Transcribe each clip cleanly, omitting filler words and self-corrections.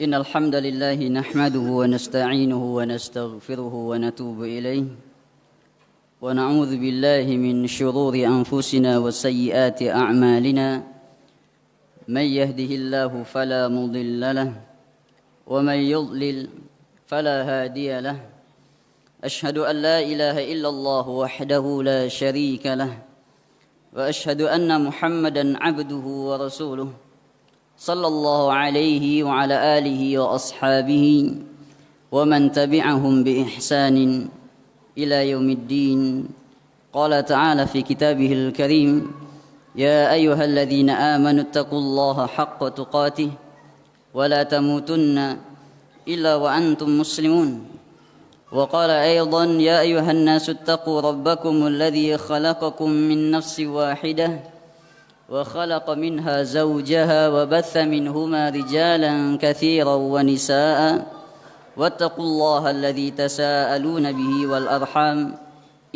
إن الحمد لله نحمده ونستعينه ونستغفره ونتوب إليه ونعوذ بالله من شرور أنفسنا وسيئات أعمالنا من يهده الله فلا مضل له ومن يضلل فلا هادي له أشهد أن لا إله إلا الله وحده لا شريك له وأشهد أن محمدا عبده ورسوله صلى الله عليه وعلى آله وأصحابه ومن تبعهم بإحسان إلى يوم الدين. قال تعالى في كتابه الكريم: يا أيها الذين آمنوا اتقوا الله حق تقاته ولا تموتن إلا وأنتم مسلمون. وقال أيضا: يا أيها الناس اتقوا ربكم الذي خلقكم من نفس واحدة وخلق منها زوجها وبث منهما رجالا كثيرا ونساء واتقوا الله الذي تساءلون به والأرحام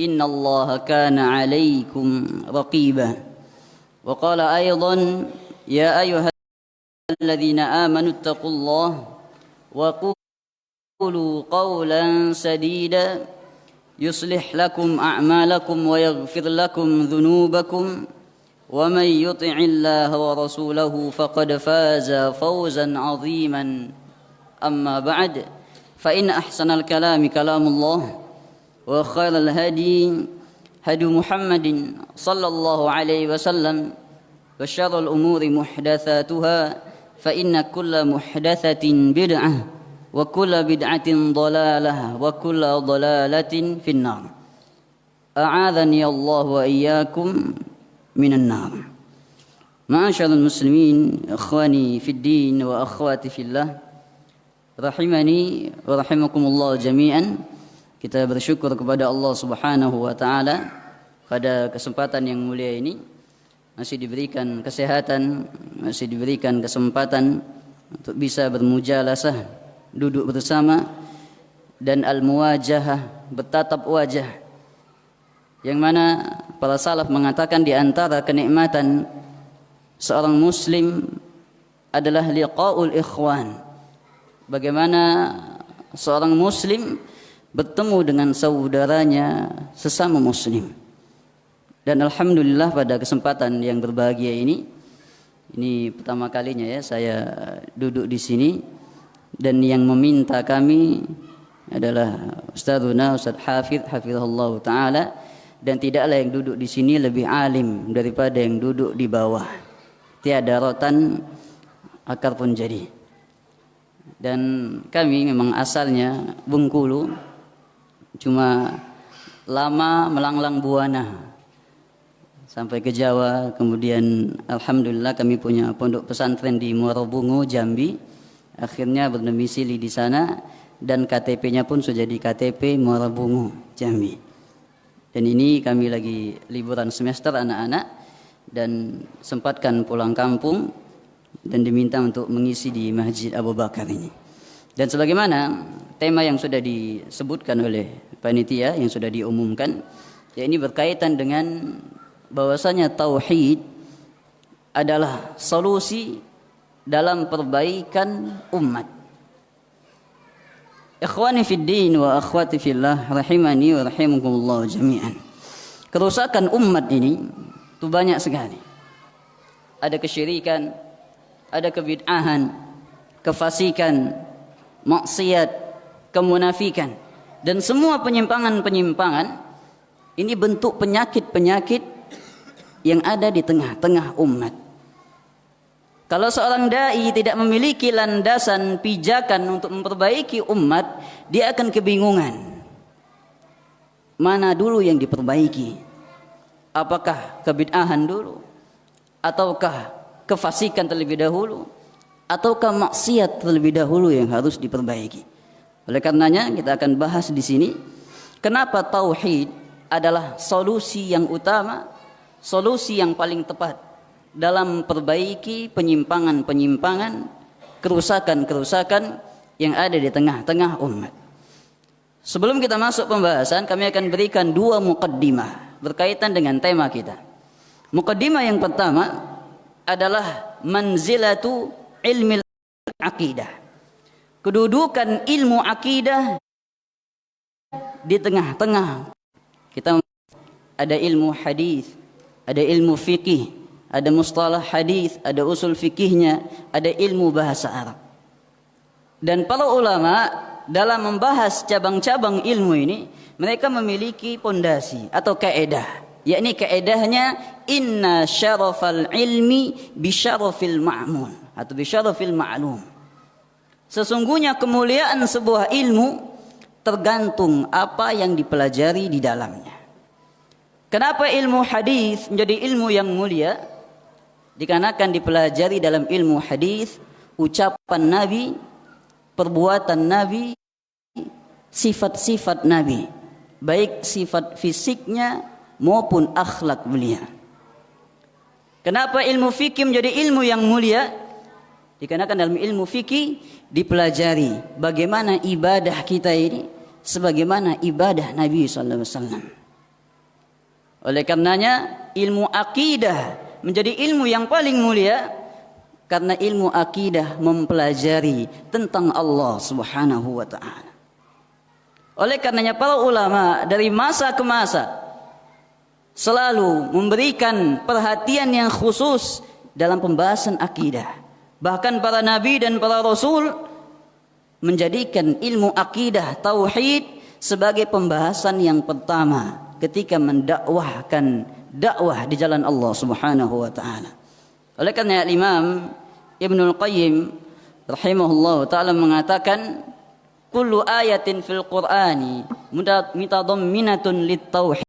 إن الله كان عليكم رقيبا. وقال أيضا: يا أيها الذين آمنوا اتقوا الله وقولوا قولا سديدا يصلح لكم أعمالكم ويغفر لكم ذنوبكم ومن يطع الله ورسوله فقد فاز فوزا عظيما. أما بعد فإن أحسن الكلام كلام الله وخير الهدي هدي محمد صلى الله عليه وسلم وشر الأمور محدثاتها فإن كل محدثة بدعة وكل بدعة ضلالة وكل ضلالة في النار. أعاذني الله وإياكم من النار. معاشر المسلمين إخواني في الدين وأخواتي في الله rahimani wa rahimakumullah jami'an. Kita bersyukur kepada Allah Subhanahu wa taala pada kesempatan yang mulia ini masih diberikan kesehatan, masih diberikan kesempatan untuk bisa bermujalasah, duduk bersama dan al-muwajahah, bertatap wajah, yang mana para salaf mengatakan di antara kenikmatan seorang muslim adalah liqaul ikhwan. Bagaimana seorang muslim bertemu dengan saudaranya sesama muslim. Dan alhamdulillah pada kesempatan yang berbahagia ini pertama kalinya ya saya duduk di sini, dan yang meminta kami adalah Ustadzuna Ustadz Hafizahullah taala, dan tidaklah yang duduk di sini lebih alim daripada yang duduk di bawah. Tiada rotan akar pun jadi. Dan kami memang asalnya Bengkulu, cuma lama melanglang buana sampai ke Jawa. Kemudian alhamdulillah kami punya pondok pesantren di Muarabungu, Jambi. Akhirnya berdomisili di sana dan KTP-nya pun sudah di KTP Muarabungu, Jambi. Dan ini kami lagi liburan semester anak-anak dan sempatkan pulang kampung dan diminta untuk mengisi di Masjid Abu Bakar ini. Dan sebagaimana tema yang sudah disebutkan oleh panitia yang sudah diumumkan, ya ini berkaitan dengan bahwasanya tauhid adalah solusi dalam perbaikan umat. Ikhwani fid din wa akhwati fillah rahimani wa rahimakumullah jami'an. Kerusakan umat ini itu banyak sekali. Ada kesyirikan, ada kebid'ahan, kefasikan, maksiat, kemunafikan, dan semua penyimpangan-penyimpangan ini bentuk penyakit-penyakit yang ada di tengah-tengah umat. Kalau seorang dai tidak memiliki landasan pijakan untuk memperbaiki umat, dia akan kebingungan. Mana dulu yang diperbaiki? Apakah kebid'ahan dulu? Ataukah kefasikan terlebih dahulu, ataukah maksiat terlebih dahulu yang harus diperbaiki? Oleh karenanya kita akan bahas di sini kenapa tauhid adalah solusi yang utama, solusi yang paling tepat dalam perbaiki penyimpangan-penyimpangan, kerusakan-kerusakan yang ada di tengah-tengah umat. Sebelum kita masuk pembahasan, kami akan berikan dua muqaddimah berkaitan dengan tema kita. Muqaddimah yang pertama adalah manzilatu ilmi aqidah. kedudukan ilmu akidah di tengah-tengah. Kita ada ilmu hadis, ada ilmu fikih, ada mustalah hadis, ada usul fikihnya, ada ilmu bahasa Arab. Dan para ulama dalam membahas cabang-cabang ilmu ini, mereka memiliki pondasi atau kaidah, yakni kaidahnya inna syarafal ilmi bi syarafil ma'mun atau bi syarafil ma'lum. Sesungguhnya kemuliaan sebuah ilmu tergantung apa yang dipelajari di dalamnya. Kenapa ilmu hadis menjadi ilmu yang mulia? Dikarenakan dipelajari dalam ilmu hadis ucapan Nabi, perbuatan Nabi, sifat-sifat Nabi, baik sifat fisiknya maupun akhlak beliau. Kenapa ilmu fikih menjadi ilmu yang mulia? Dikarenakan dalam ilmu fikih dipelajari bagaimana ibadah kita ini sebagaimana ibadah Nabi sallallahu alaihi wasallam. Oleh karenanya ilmu akidah menjadi ilmu yang paling mulia, karena ilmu akidah mempelajari tentang Allah Subhanahu wa taala. Oleh karenanya para ulama dari masa ke masa selalu memberikan perhatian yang khusus dalam pembahasan akidah. Bahkan para nabi dan para rasul menjadikan ilmu akidah tauhid sebagai pembahasan yang pertama ketika mendakwahkan dakwah di jalan Allah Subhanahu wa taala. Oleh karena Imam Ibnul Qayyim rahimahullah taala mengatakan kullu ayatin fil Qur'ani mutadamminatun lit-tauhid.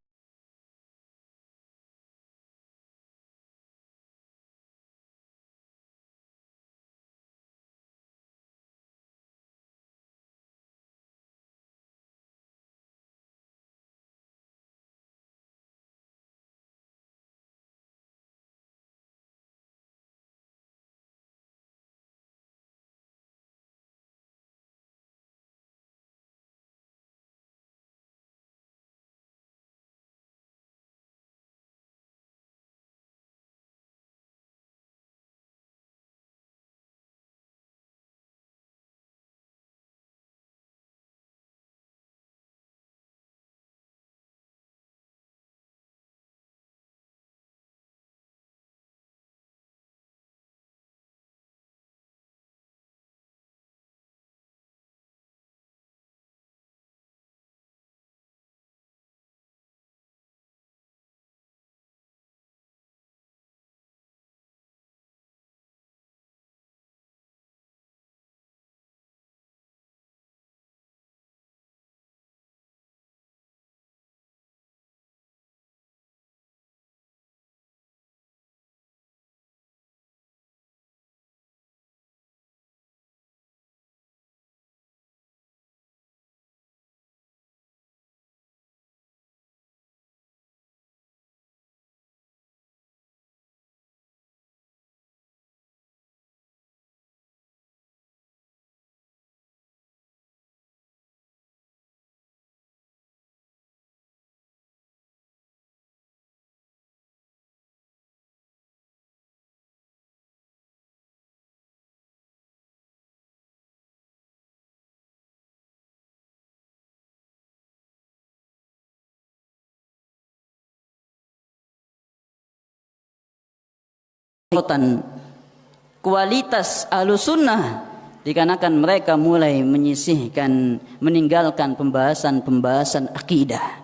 Kualitas Ahlussunnah dikarenakan mereka mulai menyisihkan, meninggalkan pembahasan akidah.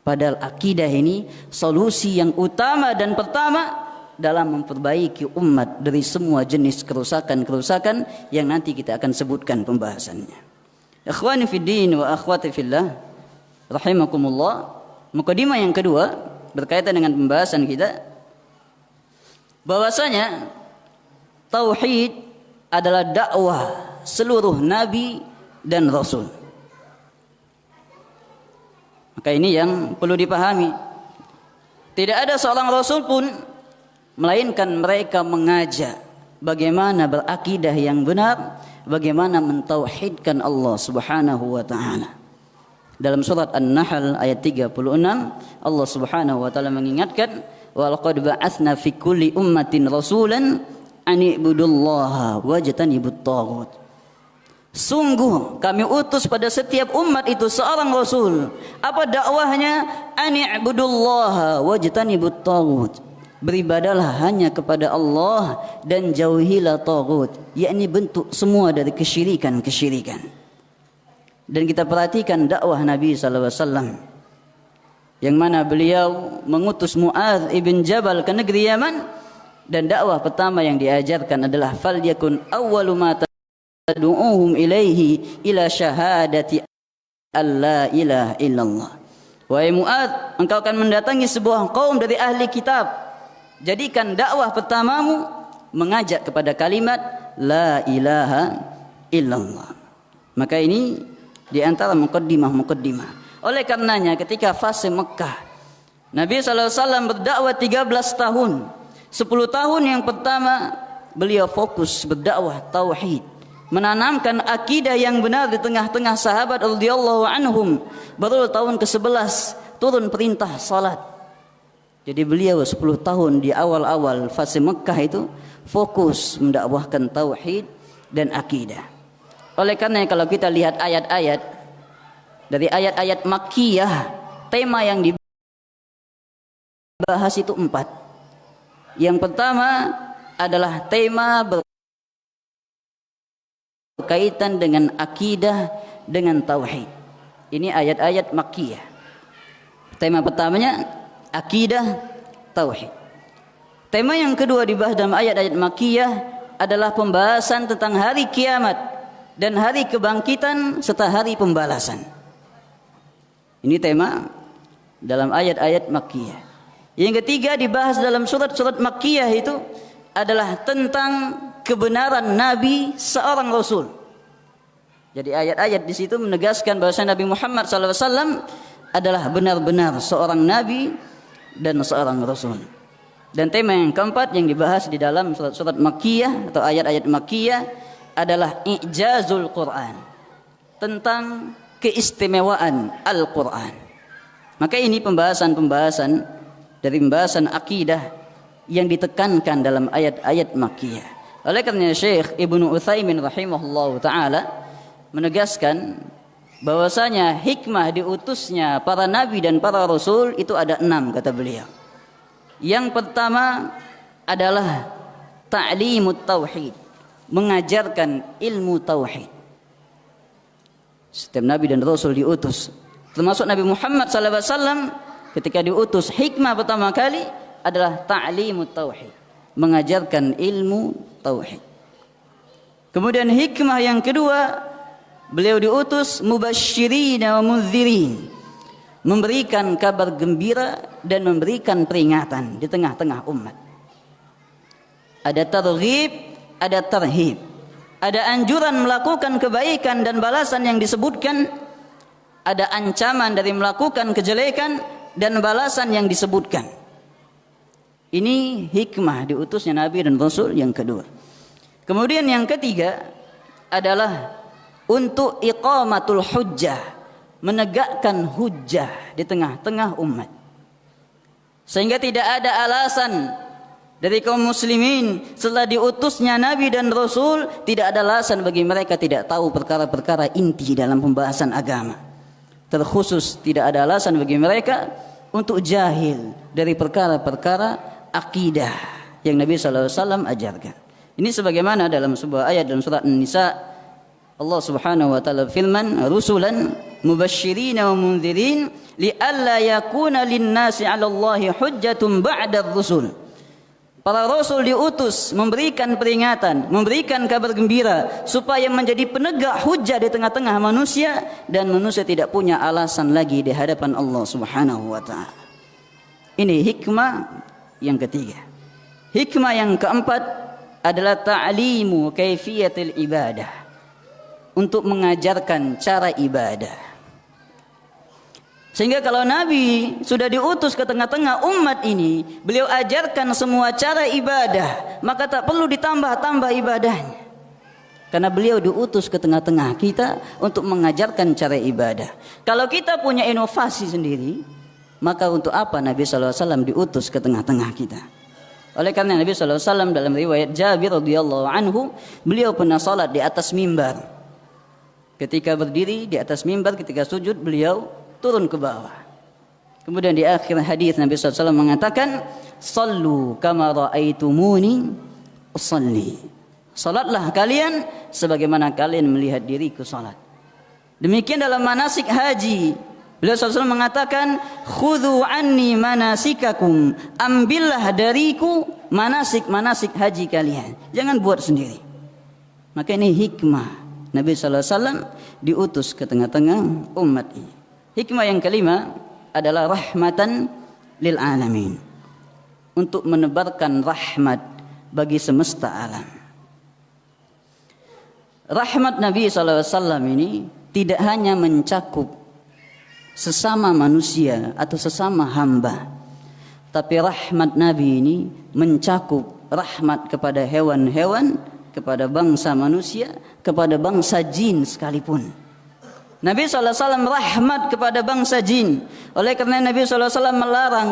Padahal akidah ini solusi yang utama dan pertama dalam memperbaiki umat dari semua jenis kerusakan-kerusakan yang nanti kita akan sebutkan pembahasannya. Ikhwani fid din wa akhwati fillah rahimakumullah. Mukadimah yang kedua berkaitan dengan pembahasan kita, bahwasanya tauhid adalah dakwah seluruh nabi dan rasul. Maka ini yang perlu dipahami. Tidak ada seorang rasul pun melainkan mereka mengajak bagaimana berakidah yang benar, bagaimana mentauhidkan Allah Subhanahu wa taala. Dalam surat An-Nahl ayat 36 Allah Subhanahu wa taala mengingatkan, wa laqad ba'atsna fi kulli ummatin rasulan an i'budullaha wajtanibut taghut. Sungguh kami utus pada setiap umat itu seorang rasul. Apa dakwahnya? Ani'budullaha wajtanibut taghut. Beribadalah hanya kepada Allah dan jauhilah taghut, yakni bentuk semua dari kesyirikan-kesyirikan. Dan kita perhatikan dakwah Nabi sallallahu alaihi wasallam, yang mana beliau mengutus Mu'adz ibn Jabal ke negeri Yaman, dan dakwah pertama yang diajarkan adalah falyakun awwalu ma tad'uuhum ilaihi ila syahadati alla ilaha illallah. Wahai Mu'adz, engkau akan mendatangi sebuah kaum dari ahli kitab, jadikan dakwah pertamamu mengajak kepada kalimat la ilaha illallah. Maka ini di antara mukaddimah. Oleh karenanya ketika fase Mekah, Nabi SAW berdakwah 13 tahun. 10 tahun yang pertama beliau fokus berdakwah tauhid, menanamkan akidah yang benar di tengah-tengah sahabat radhiyallahu anhum. Baru tahun ke-11 turun perintah salat. Jadi beliau 10 tahun di awal-awal fase Mekah itu fokus mendakwahkan tauhid dan akidah. Oleh karena kalau kita lihat ayat-ayat dari ayat-ayat Makkiyah, tema yang dibahas itu 4. Yang pertama adalah tema berkaitan dengan akidah, dengan tauhid. Ini ayat-ayat Makkiyah. Tema pertamanya akidah, tauhid. Tema yang kedua dibahas dalam ayat-ayat Makkiyah adalah pembahasan tentang hari kiamat dan hari kebangkitan serta hari pembalasan. Ini tema dalam ayat-ayat Makkiyah. Yang ketiga dibahas dalam surat-surat Makkiyah itu adalah tentang kebenaran Nabi seorang Rasul. Jadi ayat-ayat di situ menegaskan bahwa Nabi Muhammad SAW adalah benar-benar seorang Nabi dan seorang Rasul. Dan tema yang keempat yang dibahas di dalam surat-surat Makkiyah atau ayat-ayat Makkiyah adalah i'jazul Quran, tentang keistimewaan Al-Quran. Maka ini pembahasan-pembahasan dari pembahasan akidah yang ditekankan dalam ayat-ayat Makkiyah. Oleh karena Syekh Ibnu Utsaimin rahimahullah ta'ala menegaskan bahwasanya hikmah diutusnya para nabi dan para rasul itu ada 6, kata beliau. Yang pertama adalah ta'limut tauhid, mengajarkan ilmu tauhid. Setiap nabi dan rasul diutus, termasuk Nabi Muhammad SAW, ketika diutus hikmah pertama kali adalah ta'limut tauhid, mengajarkan ilmu tauhid. Kemudian hikmah yang kedua, beliau diutus mubasysyirin wa mundzirin, memberikan kabar gembira dan memberikan peringatan di tengah-tengah umat. Ada targhib, ada tarhib, ada anjuran melakukan kebaikan dan balasan yang disebutkan, ada ancaman dari melakukan kejelekan dan balasan yang disebutkan. Ini hikmah diutusnya Nabi dan Rasul yang kedua. Kemudian yang ketiga adalah untuk iqamatul hujjah, menegakkan hujjah di tengah-tengah umat, sehingga tidak ada alasan dari kaum muslimin setelah diutusnya Nabi dan Rasul, tidak ada alasan bagi mereka tidak tahu perkara-perkara inti dalam pembahasan agama. Terkhusus tidak ada alasan bagi mereka untuk jahil dari perkara-perkara akidah yang Nabi SAW ajarkan. Ini sebagaimana dalam sebuah ayat dalam surat An-Nisa, Allah Subhanahu wa taala firman, rusulan mubasysyirin wa mundzirin li'alla yakuna lin-nasi 'ala Allahi hujjatun ba'da ar-rusul. Para rasul diutus memberikan peringatan, memberikan kabar gembira supaya menjadi penegak hujjah di tengah-tengah manusia, dan manusia tidak punya alasan lagi di hadapan Allah Subhanahu wa taala. Ini hikmah yang ketiga. Hikmah yang keempat adalah ta'limu kaifiyatil ibadah, untuk mengajarkan cara ibadah. Sehingga kalau Nabi sudah diutus ke tengah-tengah umat ini, beliau ajarkan semua cara ibadah, maka tak perlu ditambah-tambah ibadahnya. Karena beliau diutus ke tengah-tengah kita untuk mengajarkan cara ibadah. Kalau kita punya inovasi sendiri, maka untuk apa Nabi SAW diutus ke tengah-tengah kita? Oleh karena Nabi SAW dalam riwayat Jabir radhiyallahu anhu, beliau pernah salat di atas mimbar. Ketika berdiri di atas mimbar, ketika sujud beliau turun ke bawah. Kemudian di akhir hadis Nabi SAW mengatakan, "Sallu kama ra'aitumuni usalli." Salatlah kalian sebagaimana kalian melihat diriku salat. Demikian dalam manasik haji. Beliau SAW mengatakan, "Khudhu anni manasikakum." Ambillah dariku manasik haji kalian. Jangan buat sendiri. Maka ini hikmah Nabi SAW diutus ke tengah-tengah umat ini. Hikmah yang kelima adalah rahmatan lil alamin. Untuk menebarkan rahmat bagi semesta alam. Rahmat Nabi SAW ini tidak hanya mencakup sesama manusia atau sesama hamba. Tapi rahmat Nabi ini mencakup rahmat kepada hewan-hewan, kepada bangsa manusia, kepada bangsa jin sekalipun. Nabi SAW rahmat kepada bangsa jin. Oleh karena Nabi SAW melarang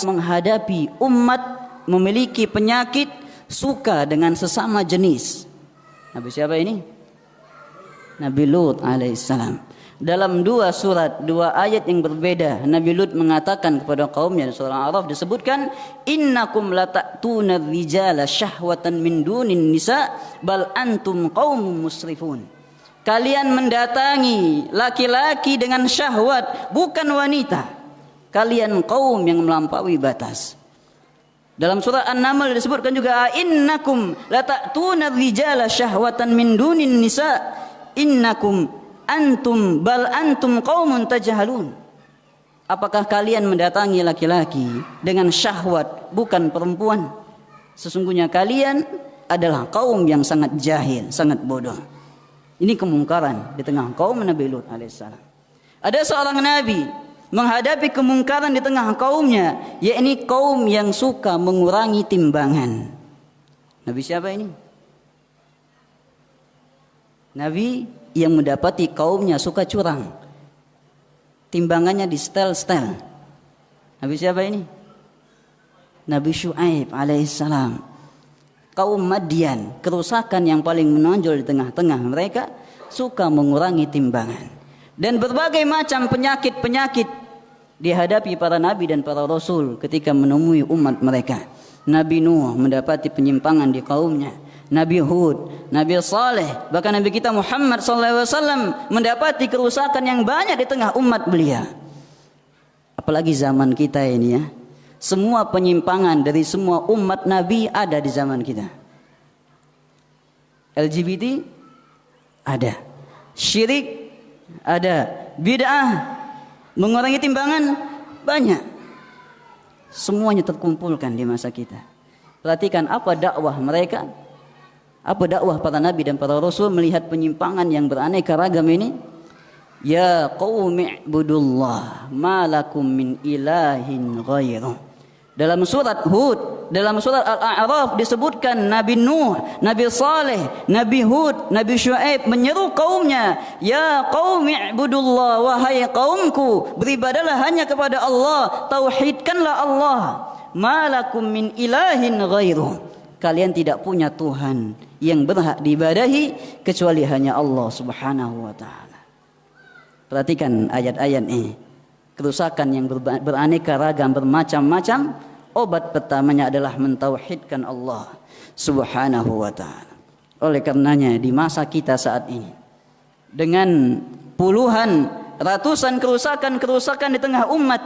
menghadapi umat memiliki penyakit suka dengan sesama jenis. Nabi siapa ini? Nabi Lut alaihissalam. Dalam dua surat, dua ayat yang berbeda, Nabi Lut mengatakan kepada kaumnya di surah Al-A'raf disebutkan, "Innakum lata'tuna rijala syahwatan min dunin nisa bal antum qaumun musrifun." Kalian mendatangi laki-laki dengan syahwat, bukan wanita. Kalian kaum yang melampaui batas. Dalam surah An-Naml disebutkan juga, "Innakum lata'tuna rijala syahwatan min dunin nisa innakum antum bal antum qaumun tajhalun." Apakah kalian mendatangi laki-laki dengan syahwat bukan perempuan? Sesungguhnya kalian adalah kaum yang sangat jahil, sangat bodoh. Ini kemungkaran di tengah kaum Nabi Lut alaihissalam. Ada seorang nabi menghadapi kemungkaran di tengah kaumnya, yakni kaum yang suka mengurangi timbangan. Nabi siapa ini? Nabi yang mendapati kaumnya suka curang, timbangannya di setel-setel. Nabi siapa ini? Nabi Syuaib alaihissalam. kaum Madian, kerusakan yang paling menonjol di tengah-tengah mereka, suka mengurangi timbangan. Dan berbagai macam penyakit-penyakit dihadapi para nabi dan para rasul ketika menemui umat mereka. Nabi Nuh mendapati penyimpangan di kaumnya, Nabi Hud, Nabi Saleh, bahkan Nabi kita Muhammad SAW mendapati kerusakan yang banyak di tengah umat beliau. Apalagi zaman kita ini ya, semua penyimpangan dari semua umat Nabi ada di zaman kita. LGBT ada, syirik ada, bid'ah, mengurangi timbangan banyak. Semuanya terkumpulkan di masa kita. Perhatikan apa dakwah mereka, apa dakwah para nabi dan para rasul melihat penyimpangan yang beraneka ragam ini. Ya qaumi ibudullah ma lakum min ilahin ghairuh. Dalam surat Hud, dalam surat Al-A'raf disebutkan Nabi Nuh, Nabi Saleh, Nabi Hud, Nabi Syuaib menyeru kaumnya, ya qaumi ibudullah, wahai kaumku, beribadalah hanya kepada Allah, tauhidkanlah Allah. Ma lakum min ilahin ghairuh. Kalian tidak punya Tuhan yang berhak diibadahi kecuali hanya Allah Subhanahu wa taala. Perhatikan ayat-ayat ini. Kerusakan yang beraneka ragam, bermacam-macam, obat pertamanya adalah mentauhidkan Allah Subhanahu wa taala. Oleh karenanya di masa kita saat ini, dengan puluhan, ratusan kerusakan-kerusakan di tengah umat,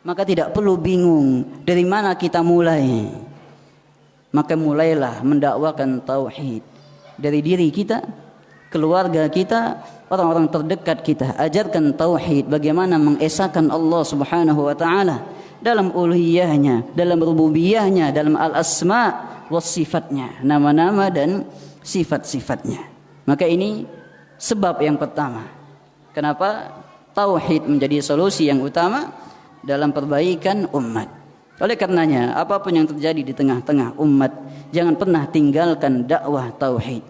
maka tidak perlu bingung dari mana kita mulai. Maka mulailah mendakwakan tauhid dari diri kita, keluarga kita, orang-orang terdekat kita. Ajarkan tauhid, bagaimana mengesahkan Allah Subhanahu wa taala dalam uluhiyahnya, dalam rububiyahnya, dalam al-asma was sifatnya, nama-nama dan sifat-sifatnya. Maka ini sebab yang pertama kenapa tauhid menjadi solusi yang utama dalam perbaikan umat. Oleh karenanya apapun yang terjadi di tengah-tengah umat, jangan pernah tinggalkan dakwah tauhid.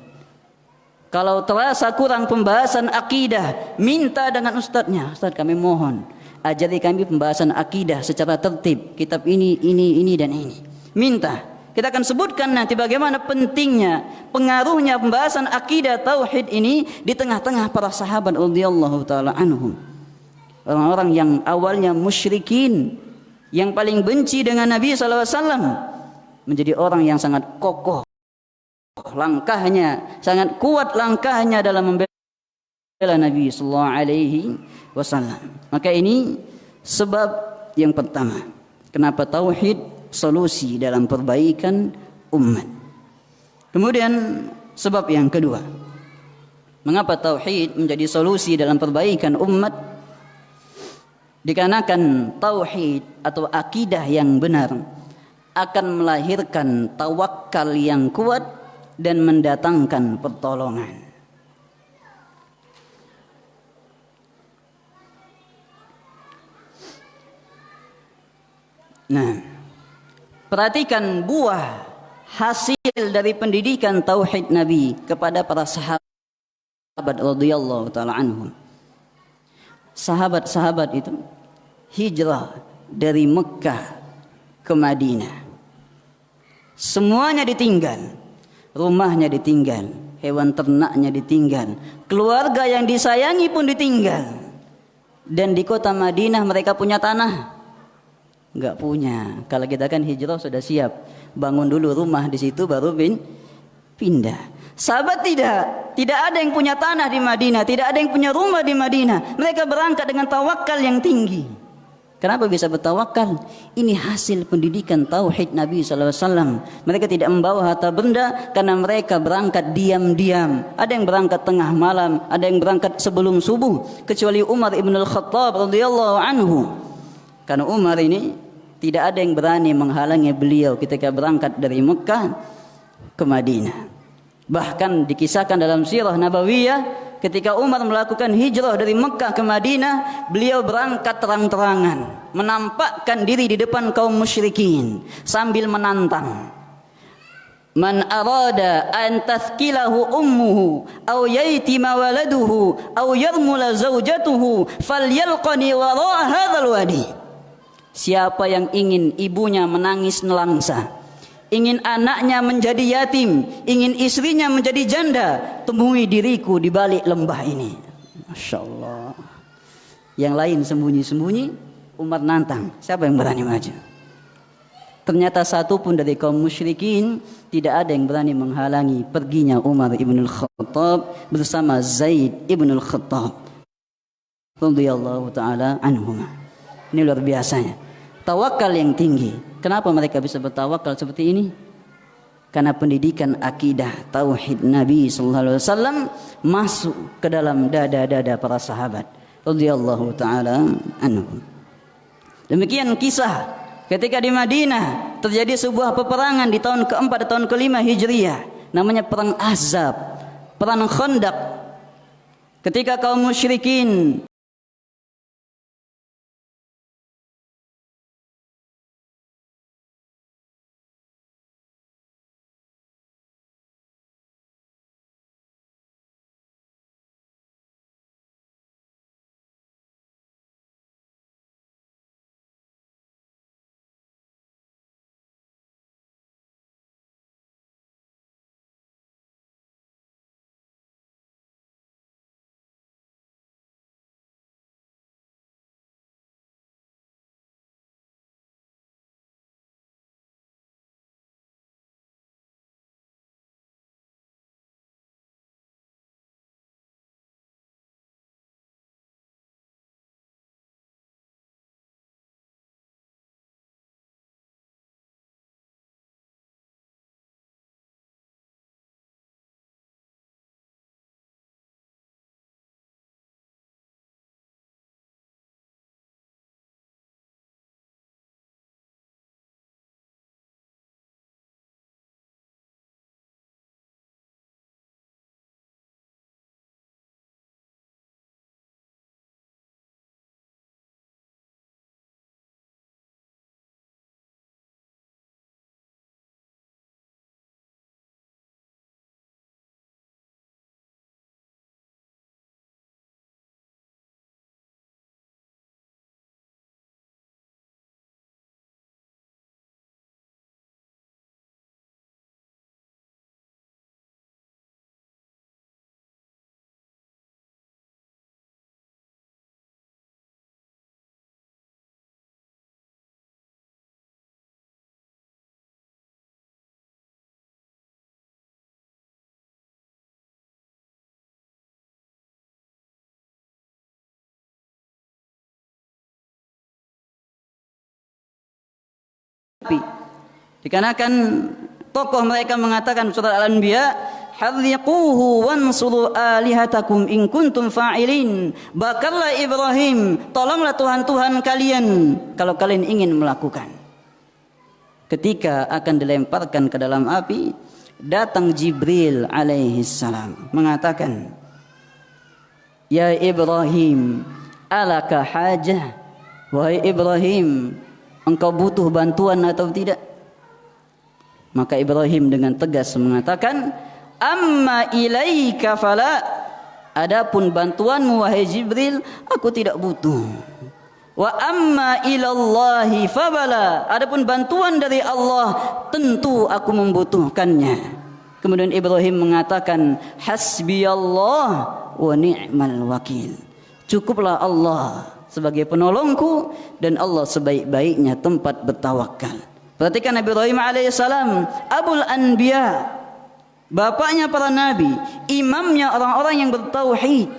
Kalau terasa kurang pembahasan akidah, minta dengan ustadznya, Ustadz kami mohon ajari kami pembahasan akidah secara tertib, kitab ini dan ini. Minta. Kita akan sebutkan nanti bagaimana pentingnya, pengaruhnya pembahasan akidah tauhid ini di tengah-tengah para sahabat radhiyallahu taala anhum. Orang-orang yang awalnya musyrikin, yang paling benci dengan Nabi sallallahu alaihi wasallam, menjadi orang yang sangat kokoh langkahnya, sangat kuat langkahnya dalam membela Nabi sallallahu alaihi wasallam. Maka ini sebab yang pertama kenapa tauhid solusi dalam perbaikan umat. Kemudian sebab yang kedua, mengapa tauhid menjadi solusi dalam perbaikan umat? Dikarenakan tauhid atau akidah yang benar akan melahirkan tawakal yang kuat dan mendatangkan pertolongan. Nah, perhatikan buah hasil dari pendidikan tauhid Nabi kepada para sahabat radhiyallahu taala anhum. Sahabat-sahabat itu hijrah dari Mekah ke Madinah. Semuanya ditinggal. Rumahnya ditinggal, hewan ternaknya ditinggal, keluarga yang disayangi pun ditinggal. Dan di kota Madinah mereka punya tanah? Enggak punya. Kalau kita kan hijrah sudah siap, bangun dulu rumah di situ baru pindah. Sahabat tidak ada yang punya tanah di Madinah, tidak ada yang punya rumah di Madinah. Mereka berangkat dengan tawakal yang tinggi. Kenapa bisa bertawakal? Ini hasil pendidikan tauhid Nabi SAW. Mereka tidak membawa harta benda karena mereka berangkat diam-diam. Ada yang berangkat tengah malam, ada yang berangkat sebelum subuh. Kecuali Umar ibn al-Khattab radhiyallahu anhu. Karena Umar ini tidak ada yang berani menghalangi beliau ketika berangkat dari Mekah ke Madinah. Bahkan dikisahkan dalam sirah Nabawiyah, ketika Umar melakukan hijrah dari Mekah ke Madinah, beliau berangkat terang-terangan, menampakkan diri di depan kaum musyrikin sambil menantang. Man arada an tathkilahu ummuhu aw yaitima waladuhu aw yarmula zawjatuhu falyalqani wara hadzal wadi. Siapa yang ingin ibunya menangis nelangsa, ingin anaknya menjadi yatim, ingin istrinya menjadi janda, temui diriku di balik lembah ini. Masya Allah. Yang lain sembunyi-sembunyi, Umar nantang, siapa yang berani maju? Ternyata satu pun dari kaum musyrikin tidak ada yang berani menghalangi perginya Umar ibn al-Khattab bersama Zaid ibn al-Khattab radhiyallahu ta'ala anhuma. Ini luar biasanya tawakal yang tinggi. Kenapa mereka bisa bertawakal seperti ini? Karena pendidikan akidah tauhid Nabi sallallahu alaihi wasallam masuk ke dalam dada-dada para sahabat radhiyallahu ta'ala anhum. Demikian kisah ketika di Madinah terjadi sebuah peperangan di tahun keempat dan tahun kelima Hijriyah, namanya perang Ahzab, perang Khandaq. Ketika kaum musyrikin dikarenakan tokoh mereka mengatakan surat Al-Anbiya, harriquhu wansuru alihatakum in kuntum fa'ilin. Bakarlah Ibrahim, tolonglah Tuhan-Tuhan kalian kalau kalian ingin melakukan. Ketika akan dilemparkan ke dalam api, datang Jibril alaihi salam mengatakan, ya Ibrahim, alaka hajah? Wahai Ibrahim, engkau butuh bantuan atau tidak? Maka Ibrahim dengan tegas mengatakan, amma ilaika fala. Adapun bantuanmu wahai Jibril, aku tidak butuh. Wa amma ilallahi fabala. Adapun bantuan dari Allah, tentu aku membutuhkannya. Kemudian Ibrahim mengatakan, hasbiyallah wa ni'mal wakil. Cukuplah Allah sebagai penolongku dan Allah sebaik-baiknya tempat bertawakal. Perhatikan Nabi Ibrahim alaihissalam, Abul Anbiya, bapaknya para nabi, imamnya orang-orang yang bertauhid.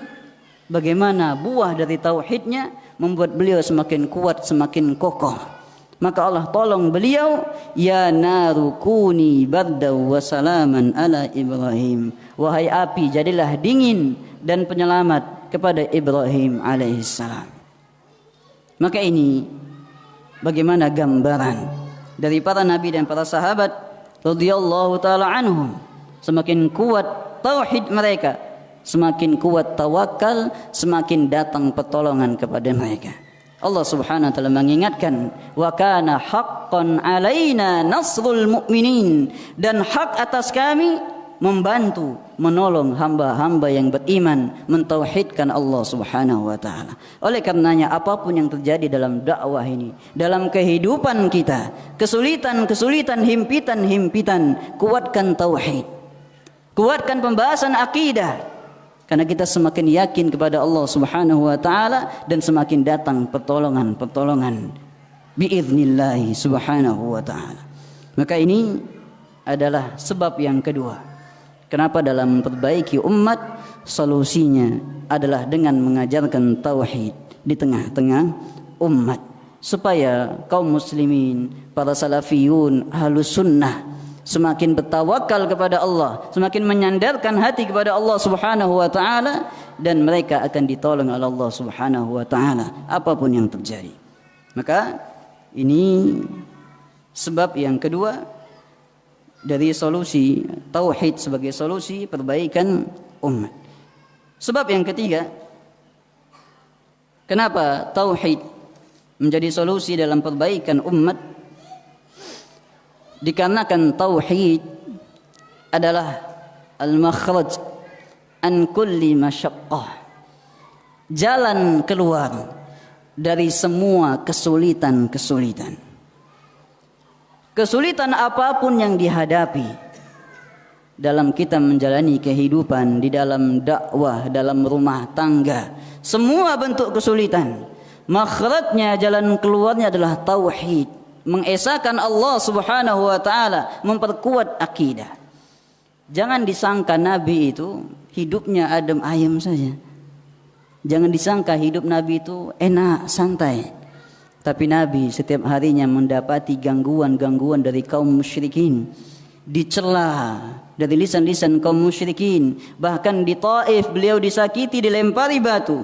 Bagaimana buah dari tauhidnya membuat beliau semakin kuat, semakin kokoh. Maka Allah tolong beliau, ya naru kuni bardaw wa salaman ala Ibrahim. Wahai api, jadilah dingin dan penyelamat kepada Ibrahim alaihissalam. Maka ini bagaimana gambaran dari para nabi dan para sahabat radhiyallahu taala anhum. Semakin kuat tauhid mereka, semakin kuat tawakal, semakin datang pertolongan kepada mereka. Allah Subhanahu wa taala mengingatkan, wa kana haqqan alaina nasrul mu'minin, dan hak atas kami membantu, menolong hamba-hamba yang beriman mentauhidkan Allah Subhanahu wa taala. Oleh karenanya apapun yang terjadi dalam dakwah ini, dalam kehidupan kita, kesulitan-kesulitan, himpitan-himpitan, kuatkan tauhid. Kuatkan pembahasan akidah. Karena kita semakin yakin kepada Allah Subhanahu wa taala dan semakin datang pertolongan-pertolongan biiznillah Subhanahu wa taala. Maka ini adalah sebab yang kedua. Kenapa dalam memperbaiki umat solusinya adalah dengan mengajarkan tauhid di tengah-tengah umat supaya kaum muslimin, para salafiyun, ahlus sunnah semakin bertawakal kepada Allah, semakin menyandarkan hati kepada Allah Subhanahu wa taala dan mereka akan ditolong oleh Allah Subhanahu wa taala apapun yang terjadi. Maka ini sebab yang kedua dari solusi tauhid sebagai solusi perbaikan umat. Sebab yang ketiga, kenapa tauhid menjadi solusi dalam perbaikan umat? Dikarenakan tauhid adalah al-makhraj an kulli masyaqqah, jalan keluar dari semua kesulitan-kesulitan. Kesulitan apapun yang dihadapi dalam kita menjalani kehidupan, di dalam dakwah, dalam rumah tangga, semua bentuk kesulitan, makhrajnya, jalan keluarnya adalah tauhid, mengesahkan Allah Subhanahu wa taala, memperkuat akidah. Jangan disangka Nabi itu hidupnya adem ayem saja. Jangan disangka hidup Nabi itu enak, santai. Tapi Nabi setiap harinya mendapati gangguan-gangguan dari kaum musyrikin, dicela dari lisan-lisan kaum musyrikin. Bahkan di Taif beliau disakiti, dilempari batu,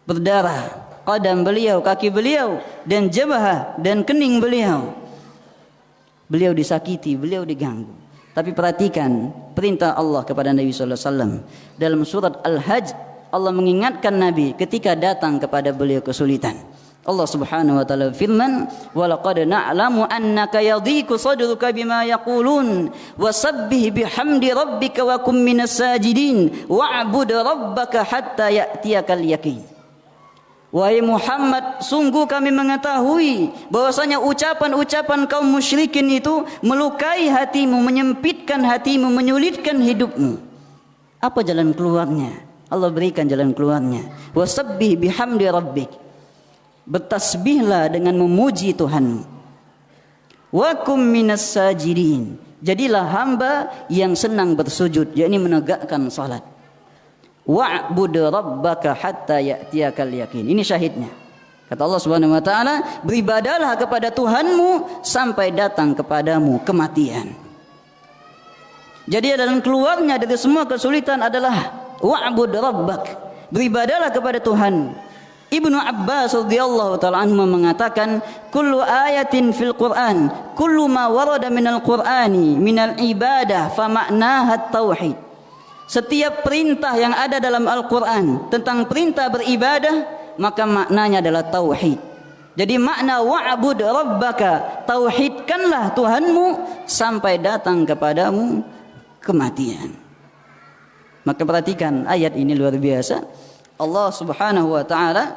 berdarah qadam beliau, kaki beliau, dan jabah dan kening beliau. Beliau disakiti, beliau diganggu. Tapi perhatikan perintah Allah kepada Nabi sallallahu alaihi wasallam dalam surat Al-Hajj. Allah mengingatkan Nabi ketika datang kepada beliau kesulitan. Allah Subhanahu wa taala firman, "Wa laqad na'lamu annaka yadhiqu sadruka bima yaqulun wasabbih bihamdi rabbika wa kum minas sajidin wa'bud rabbaka hatta ya'tiyakal yaqin." Wahai Muhammad, sungguh kami mengetahui bahwasanya ucapan-ucapan kaum musyrikin itu melukai hatimu, menyempitkan hatimu, menyulitkan hidupmu. Apa jalan keluarnya? Allah berikan jalan keluarnya. Wasabbih bihamdi rabbik. Bertasbihlah dengan memuji Tuhanmu. Wa kum minas sajidin. Jadilah hamba yang senang bersujud, yakni menegakkan salat. Wa'bud rabbaka hatta ya'tiyakal yaqin. Ini syahidnya. Kata Allah Subhanahu wa taala, beribadahlah kepada Tuhanmu sampai datang kepadamu kematian. Jadi dalam keluarnya dari semua kesulitan adalah wa'bud rabbak. Beribadahlah kepada Tuhan. Ibnu Abbas radhiyallahu taala anhu mengatakan, kullu ayatin fil Qur'an, kullu ma warada minal Qur'ani minal ibadah fa ma'naha tauhid. Setiap perintah yang ada dalam Al-Qur'an tentang perintah beribadah, maka maknanya adalah tauhid. Jadi makna wa'bud rabbaka, tauhidkanlah Tuhanmu sampai datang kepadamu kematian. Maka perhatikan ayat ini luar biasa. Allah Subhanahu wa taala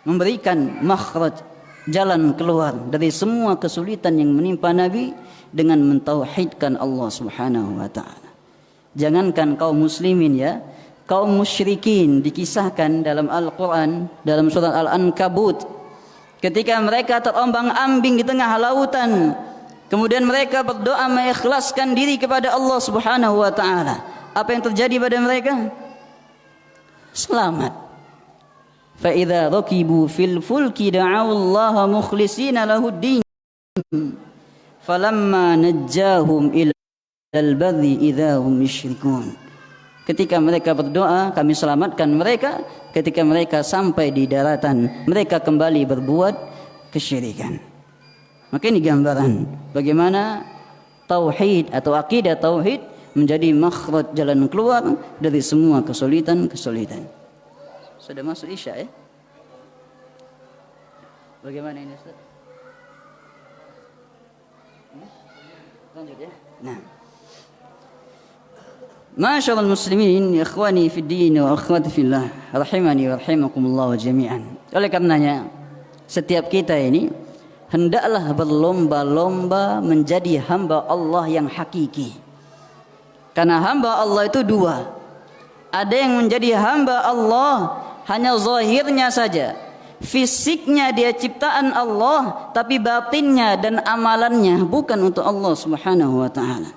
memberikan makhraj, jalan keluar dari semua kesulitan yang menimpa Nabi dengan mentauhidkan Allah Subhanahu wa taala. Jangankan kaum muslimin ya, kaum musyrikin dikisahkan dalam Al-Qur'an dalam surat Al-Ankabut ketika mereka terombang-ambing di tengah lautan, kemudian mereka berdoa mengikhlaskan diri kepada Allah Subhanahu wa taala. Apa yang terjadi pada mereka? Selamat. Fa idza rakibu fil fulki da'u Allah mukhlishina lahud-din falamma najjahum ilal barri idza hum yusyrikun. Ketika mereka berdoa, kami selamatkan mereka. Ketika mereka sampai di daratan, mereka kembali berbuat kesyirikan. Maka ini gambaran bagaimana tauhid atau akidah tauhid menjadi makhraj, jalan keluar dari semua kesulitan-kesulitan. Sudah masuk Isya ya? Bagaimana ini Ustaz? Lanjut ya. Nah, Ma'asyiral muslimin, ikhwani fid din wa akhwati fillah, rahimani wa rahimakumullah jami'an. Oleh karenanya, setiap kita ini hendaklah berlomba-lomba menjadi hamba Allah yang hakiki. Karena hamba Allah itu dua. Ada yang menjadi hamba Allah hanya zahirnya saja, fisiknya dia ciptaan Allah, tapi batinnya dan amalannya bukan untuk Allah Subhanahu wa taala.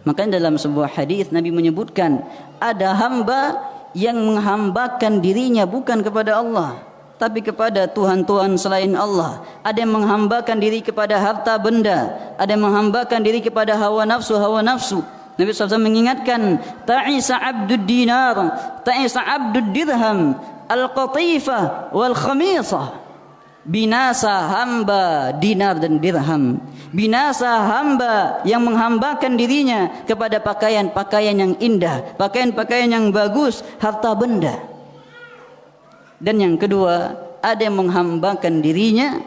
Makanya dalam sebuah hadis Nabi menyebutkan ada hamba yang menghambakan dirinya bukan kepada Allah, tapi kepada Tuhan-Tuhan selain Allah. Ada yang menghambakan diri kepada harta benda, ada yang menghambakan diri kepada hawa nafsu. Nabi SAW mengingatkan, ta'isa abdud dinar, ta'isa abdud dirham, al-qatifah wal khamisah. Binasa hamba dinar dan dirham, binasa hamba yang menghambakan dirinya kepada pakaian-pakaian yang indah, pakaian-pakaian yang bagus, harta benda. Dan yang kedua, ada yang menghambakan dirinya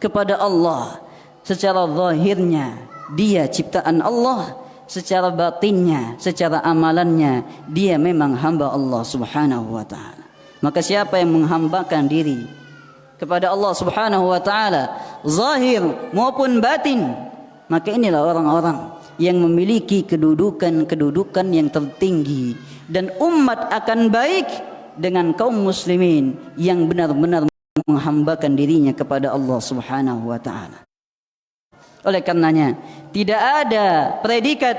kepada Allah. Secara zahirnya dia ciptaan Allah, secara batinnya, secara amalannya dia memang hamba Allah Subhanahu wa taala. Maka siapa yang menghambakan diri kepada Allah Subhanahu wa taala zahir maupun batin, maka inilah orang-orang yang memiliki kedudukan yang tertinggi, dan umat akan baik dengan kaum muslimin yang benar-benar menghambakan dirinya kepada Allah Subhanahu wa taala. Oleh karenanya, tidak ada predikat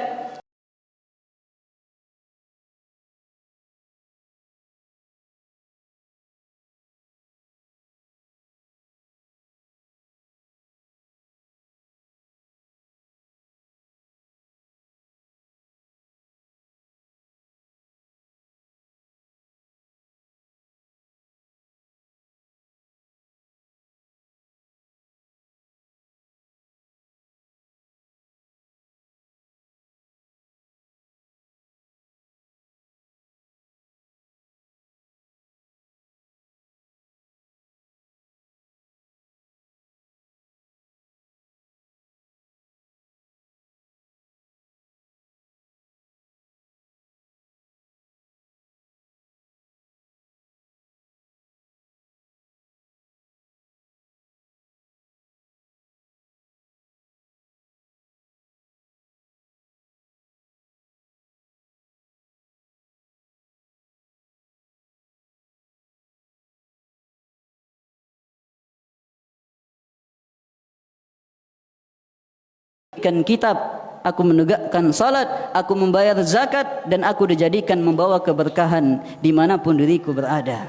kitab, aku menegakkan salat, aku membayar zakat, dan aku dijadikan membawa keberkahan dimanapun diriku berada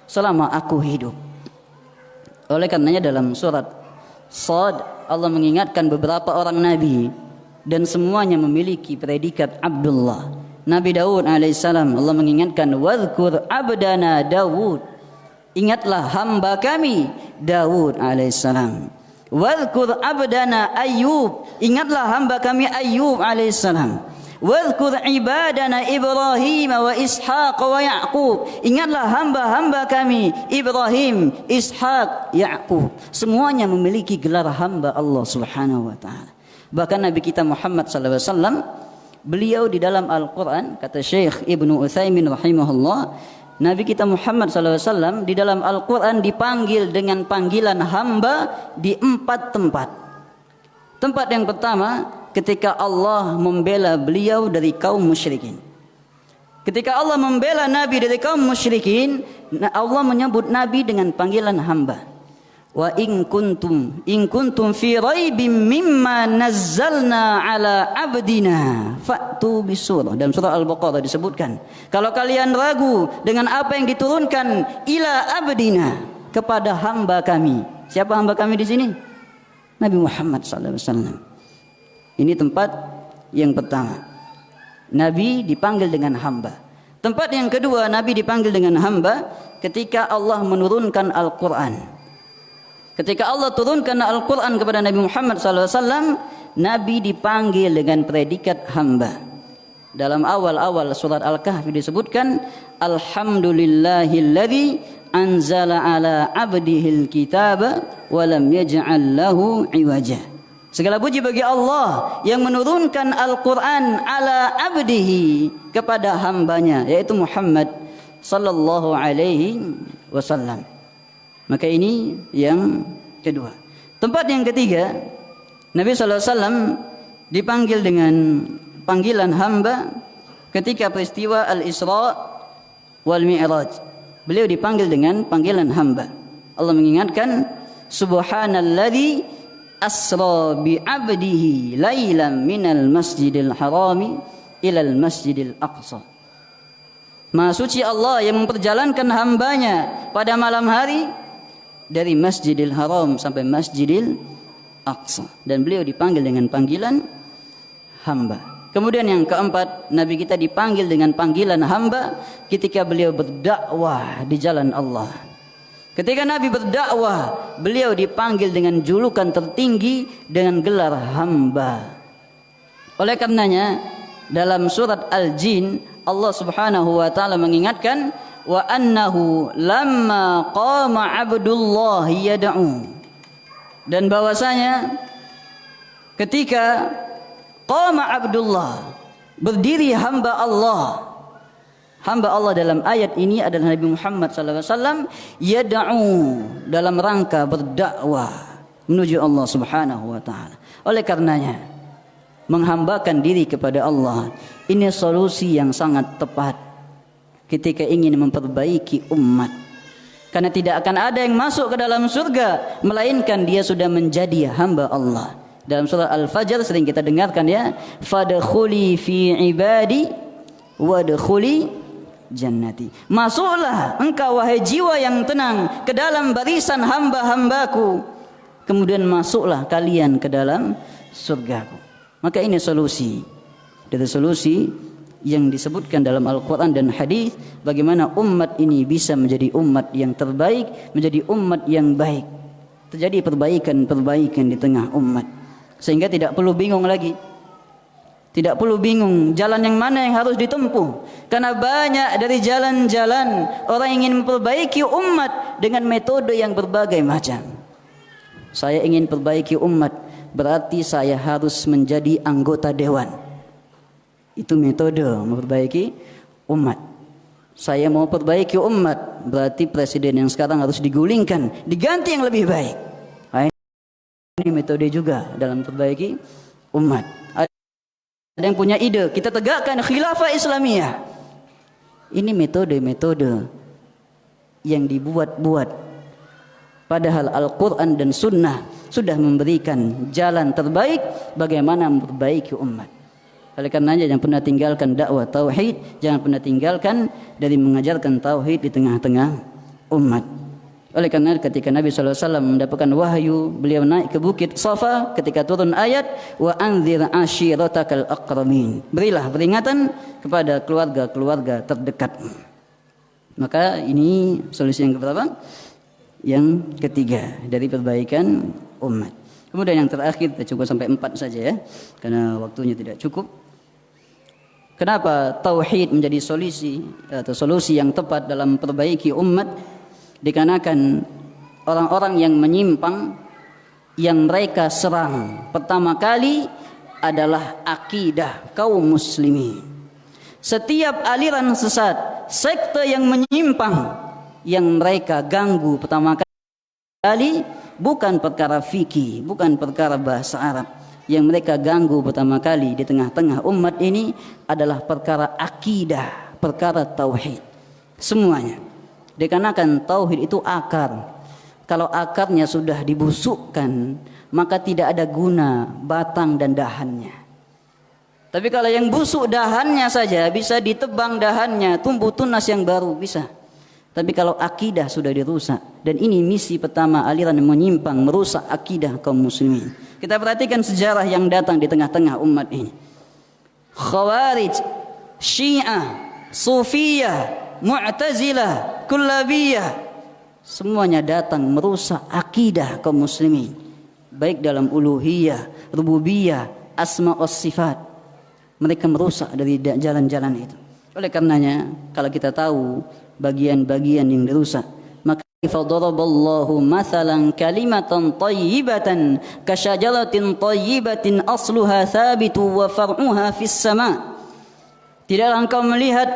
selama aku hidup. Oleh karenanya dalam surat Shad Allah mengingatkan beberapa orang nabi dan semuanya memiliki predikat Abdullah. Nabi Daud alaihissalam, Allah mengingatkan, wadhkur abdana Daud, ingatlah hamba kami Daud alaihissalam. Wadhkur abdana Ayyub, ingatlah hamba kami Ayyub alaihissalam. Wadhkur ibadana Ibrahim wa Ishaq wa Ya'qub, ingatlah hamba-hamba kami Ibrahim, Ishaq, Ya'qub. Semuanya memiliki gelar hamba Allah Subhanahu wa taala. Bahkan Nabi kita Muhammad sallallahu alaihi wasallam, beliau di dalam Al-Qur'an, kata Syekh Ibnu Utsaimin rahimahullah, Nabi kita Muhammad SAW di dalam Al-Quran dipanggil dengan panggilan hamba di 4 tempat. Tempat yang pertama ketika Allah membela beliau dari kaum musyrikin. Ketika Allah membela Nabi dari kaum musyrikin, Allah menyebut Nabi dengan panggilan hamba. Wa in kuntum fi raibim mimma nazzalna ala abdina fa'tu bisurah. Dalam surah Al-Baqarah disebutkan, kalau kalian ragu dengan apa yang diturunkan ila abdina, kepada hamba kami. Siapa hamba kami di sini? Nabi Muhammad sallallahu alaihi wasallam. Ini tempat yang pertama. Nabi dipanggil dengan hamba. Tempat yang kedua, Nabi dipanggil dengan hamba ketika Allah menurunkan Al-Qur'an. Ketika Allah turunkan Al-Quran kepada Nabi Muhammad SAW, Nabi dipanggil dengan predikat hamba. Dalam awal-awal surat Al-Kahfi disebutkan, Alhamdulillahilladzi anzala ala abdihil kitaba wa lam yaj'al lahu iwaja. Segala puji bagi Allah yang menurunkan Al-Quran ala abdihi, kepada hambanya, yaitu Muhammad sallallahu alaihi wasallam. Maka ini yang kedua. Tempat yang ketiga, Nabi sallallahu alaihi wasallam dipanggil dengan panggilan hamba ketika peristiwa Al-Isra wal Mi'raj. Beliau dipanggil dengan panggilan hamba. Allah mengingatkan, subhanalladzi asra bi 'abdihi lailan minal masjidil harami ilal masjidil aqsa. Maha suci Allah yang memperjalankan hambanya pada malam hari dari Masjidil Haram sampai Masjidil Aqsa, dan beliau dipanggil dengan panggilan hamba. Kemudian yang keempat, Nabi kita dipanggil dengan panggilan hamba ketika beliau berdakwah di jalan Allah. Ketika Nabi berdakwah, beliau dipanggil dengan julukan tertinggi dengan gelar hamba. Oleh karenanya dalam surat Al-Jin Allah Subhanahu wa taala mengingatkan, wa annahu lamma qama abdullah yad'u, dan bahwasanya ketika qama abdullah, berdiri hamba Allah. Hamba Allah dalam ayat ini adalah Nabi Muhammad SAW, yad'u, dalam rangka berdakwah menuju Allah Subhanahu wa taala. Oleh karenanya menghambakan diri kepada Allah ini solusi yang sangat tepat ketika ingin memperbaiki umat. Karena tidak akan ada yang masuk ke dalam surga melainkan dia sudah menjadi hamba Allah. Dalam surah Al-Fajr sering kita dengarkan ya, fadkhuli fi ibadi wadkhuli jannati. Masuklah engkau wahai jiwa yang tenang ke dalam barisan hamba-hambaku, kemudian masuklah kalian ke dalam surgaku. Maka ini solusi dari solusi yang disebutkan dalam Al-Quran dan hadis, bagaimana umat ini bisa menjadi umat yang terbaik, menjadi umat yang baik, terjadi perbaikan-perbaikan di tengah umat, sehingga tidak perlu bingung lagi. Tidak perlu bingung jalan yang mana yang harus ditempuh, karena banyak dari jalan-jalan orang ingin memperbaiki umat dengan metode yang berbagai macam. Saya ingin perbaiki umat, berarti saya harus menjadi anggota dewan. Itu metode memperbaiki umat. Saya mau perbaiki umat, berarti presiden yang sekarang harus digulingkan, diganti yang lebih baik. Nah, ini metode juga dalam memperbaiki umat. Ada yang punya ide, kita tegakkan khilafah Islamiyah. Ini metode-metode yang dibuat-buat. Padahal Al-Quran dan Sunnah sudah memberikan jalan terbaik bagaimana memperbaiki umat. Oleh karenanya jangan pernah tinggalkan dakwah tauhid, jangan pernah tinggalkan dari mengajarkan tauhid di tengah-tengah umat. Oleh karena ketika Nabi SAW mendapatkan wahyu, beliau naik ke bukit Safa ketika turun ayat wa anzir ashiratakal aqrabin, berilah peringatan kepada keluarga-keluarga terdekat. Maka ini solusi yang keberapa? Yang ketiga dari perbaikan umat. Kemudian yang terakhir, kita cukup sampai 4 saja ya, karena waktunya tidak cukup. Kenapa tauhid menjadi solusi atau solusi yang tepat dalam perbaiki umat? Dikarenakan orang-orang yang menyimpang yang mereka serang pertama kali adalah akidah kaum muslimin. Setiap aliran sesat, sekte yang menyimpang yang mereka ganggu pertama kali bukan perkara fikih, bukan perkara bahasa Arab. Yang mereka ganggu pertama kali di tengah-tengah umat ini adalah perkara akidah, perkara tauhid. Semuanya. Dikarenakan tauhid itu akar. Kalau akarnya sudah dibusukkan, maka tidak ada guna batang dan dahannya. Tapi kalau yang busuk dahannya saja, bisa ditebang dahannya, tumbuh tunas yang baru, bisa. Tapi kalau akidah sudah dirusak, dan ini misi pertama aliran yang menyimpang, merusak akidah kaum muslimin. Kita perhatikan sejarah yang datang di tengah-tengah umat ini. Khawarij, Syiah, Sufiyah, Mu'tazilah, Kullabiyah, semuanya datang merusak akidah kaum muslimin, baik dalam uluhiyah, rububiyah, asma was sifat. Mereka merusak dari jalan-jalan itu. Oleh karenanya kalau kita tahu bagian-bagian yang dirusak, maka Fadaraballahu mathalan kalimatan tayyibatan kasyajaratin tayyibatin asluha thabitu wa far'uha fis sama. Tidaklah engkau melihat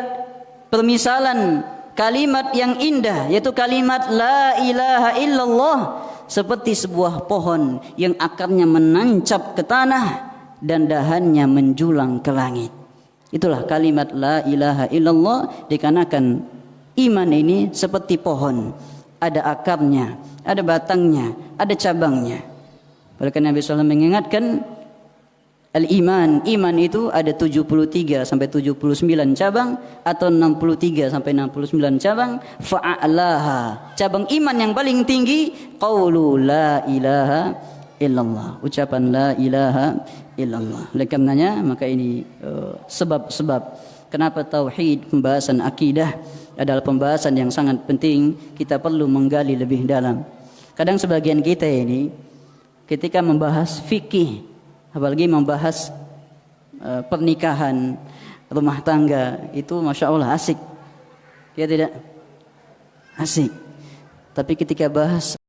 permisalan kalimat yang indah, yaitu kalimat la ilaha illallah, seperti sebuah pohon yang akarnya menancap ke tanah dan dahannya menjulang ke langit. Itulah kalimat la ilaha illallah, dikarenakan iman ini seperti pohon, ada akarnya, ada batangnya, ada cabangnya. Oleh karena Nabi SAW mengingatkan, al-iman, iman itu ada 73 sampai 79 cabang atau 63 sampai 69 cabang. Fa'alaha, cabang iman yang paling tinggi, qaulu la ilaha illallah, ucapan la ilaha illallah. Oleh karenanya maka ini sebab-sebab kenapa tauhid, pembahasan akidah adalah pembahasan yang sangat penting, kita perlu menggali lebih dalam. Kadang sebagian kita ini ketika membahas fikih, apalagi membahas pernikahan, rumah tangga, itu Masya Allah asik, ya tidak? Asik. Tapi ketika bahas